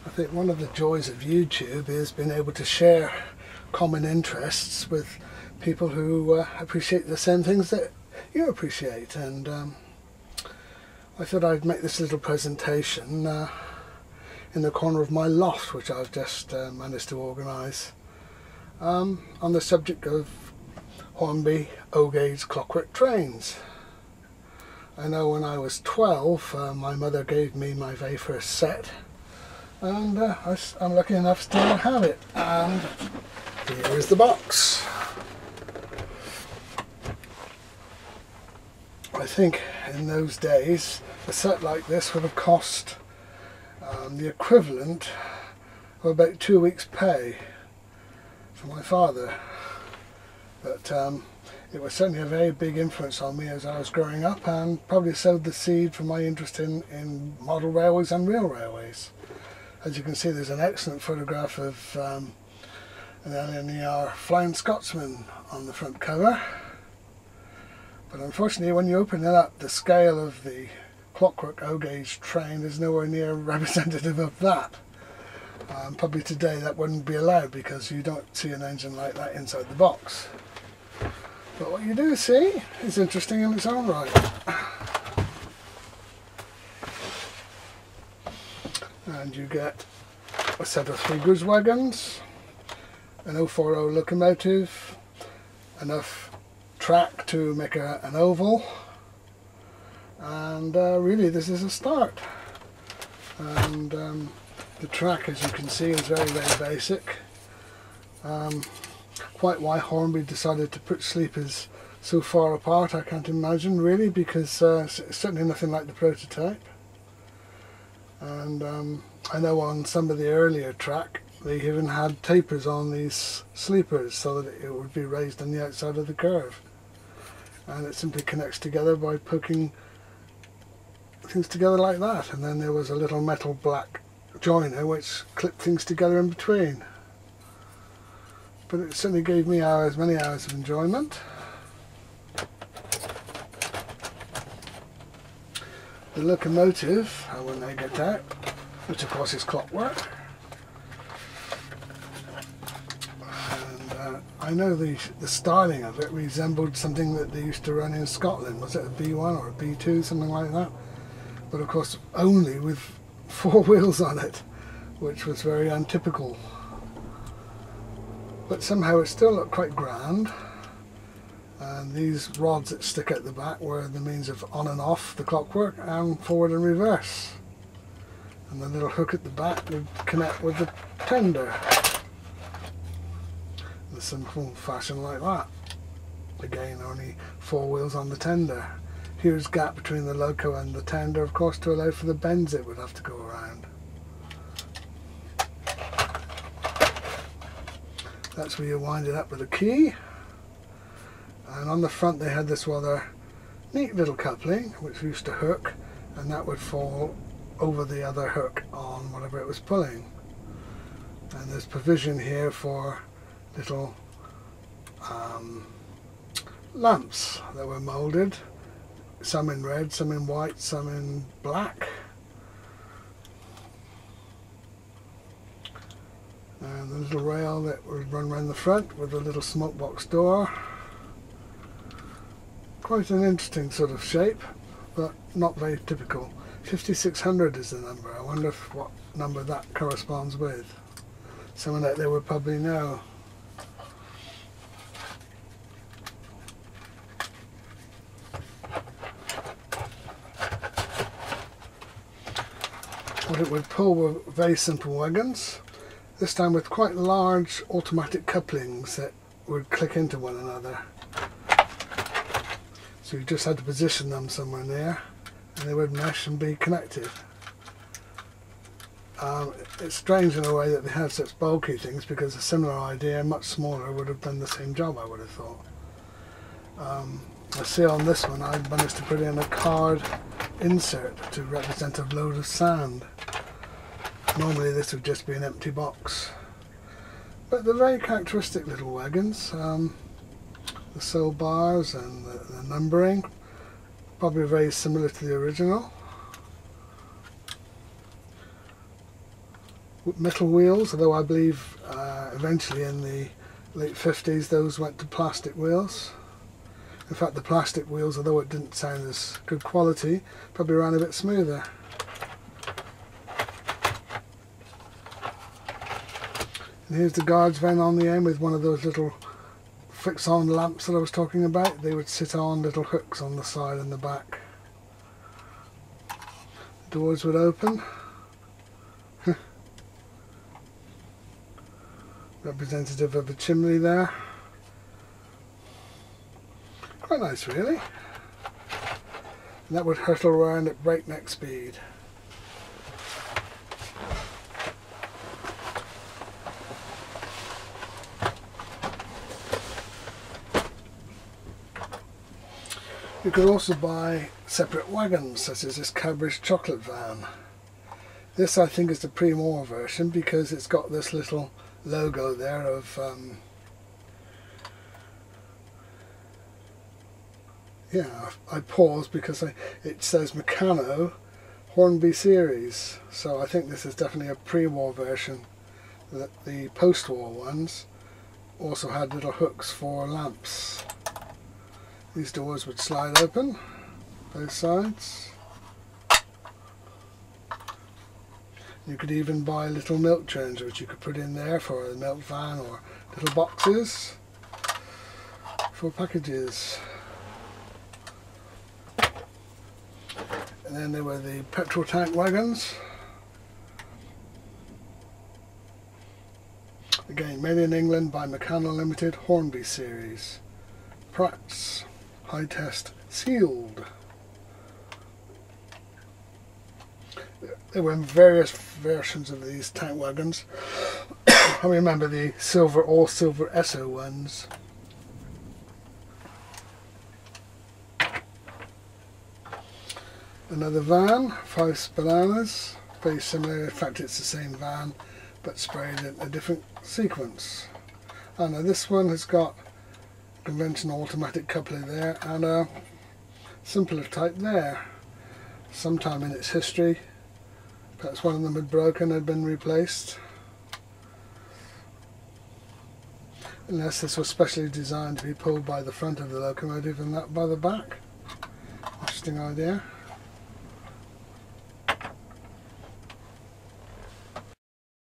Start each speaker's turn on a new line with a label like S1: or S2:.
S1: I think one of the joys of YouTube is being able to share common interests with people who appreciate the same things that you appreciate, and I thought I'd make this little presentation in the corner of my loft, which I've just managed to organise, on the subject of Hornby O-gauge clockwork trains. I know when I was 12 my mother gave me my very first set, and I'm lucky enough still to have it, and here is the box. I think in those days a set like this would have cost the equivalent of about 2 weeks' pay for my father, but it was certainly a very big influence on me as I was growing up, and probably sowed the seed for my interest in model railways and real railways. As you can see, there's an excellent photograph of an LNER Flying Scotsman on the front cover, but unfortunately when you open it up, the scale of the Clockwork O-gauge train is nowhere near representative of that. Probably today that wouldn't be allowed because you don't see an engine like that inside the box. But what you do see is interesting in its own right. And you get a set of 3 goods wagons, an 040 locomotive, enough track to make an oval, and really this is a start. And the track, as you can see, is very, very basic. Quite why Hornby decided to put sleepers so far apart I can't imagine, really, because it's certainly nothing like the prototype. And I know on some of the earlier track they even had tapers on these sleepers so that it would be raised on the outside of the curve, and it simply connects together by poking things together like that, and then there was a little metal black joiner which clipped things together in between. But it certainly gave me many hours of enjoyment. The locomotive, when they get out, which of course is clockwork. And I know the styling of it resembled something that they used to run in Scotland. Was it a B1 or a B2, something like that? But of course only with 4 wheels on it, which was very untypical. But somehow it still looked quite grand, and these rods that stick out the back were the means of on and off the clockwork, and forward and reverse, and the little hook at the back would connect with the tender in a simple fashion like that. Again, only 4 wheels on the tender. Here's gap between the loco and the tender, of course, to allow for the bends it would have to go around. That's where you wind it up with a key, and on the front they had this rather neat little coupling which used to hook, and that would fall over the other hook on whatever it was pulling. And there's provision here for little lamps that were moulded, some in red, some in white, some in black. And the little rail that would run around the front with a little smoke box door. Quite an interesting sort of shape, but not very typical. 5600 is the number. I wonder what number that corresponds with. Someone out there would probably know. What it would pull were very simple wagons, this time with quite large automatic couplings that would click into one another. So you just had to position them somewhere near and they would mesh and be connected. It's strange in a way that they have such bulky things, because a similar idea, much smaller, would have done the same job, I would have thought. I see on this one I managed to put in a card insert to represent a load of sand. Normally this would just be an empty box. But they're very characteristic little wagons. The sill bars and the numbering, probably very similar to the original. metal wheels, although I believe eventually in the late 50s those went to plastic wheels. In fact, the plastic wheels, although it didn't sound as good quality, probably ran a bit smoother. And here's the guards van on the end with one of those little fix-on lamps that I was talking about. They would sit on little hooks on the side and the back. The doors would open. Representative of the chimney there. Quite nice, really. And that would hurtle around at breakneck speed. You could also buy separate wagons, such as this Cadbury's chocolate van. This, I think, is the pre-war version because it's got this little logo there of yeah, I paused because it says Meccano Hornby series, so I think this is definitely a pre-war version. The post-war ones also had little hooks for lamps. These doors would slide open, both sides. You could even buy little milk churns which you could put in there for a milk van, or little boxes for packages. And then there were the petrol tank wagons. Again, made in England by Meccano Limited, Hornby series. Pratt's, high test, sealed. There were various versions of these tank wagons. I remember the silver, all silver Esso ones. Another van, 5 bananas, very similar. In fact, it's the same van, but sprayed in a different sequence. Oh no, this one has got conventional automatic coupler there and a simpler type there. Sometime in its history, perhaps one of them had broken, had been replaced. Unless this was specially designed to be pulled by the front of the locomotive and that by the back. Interesting idea.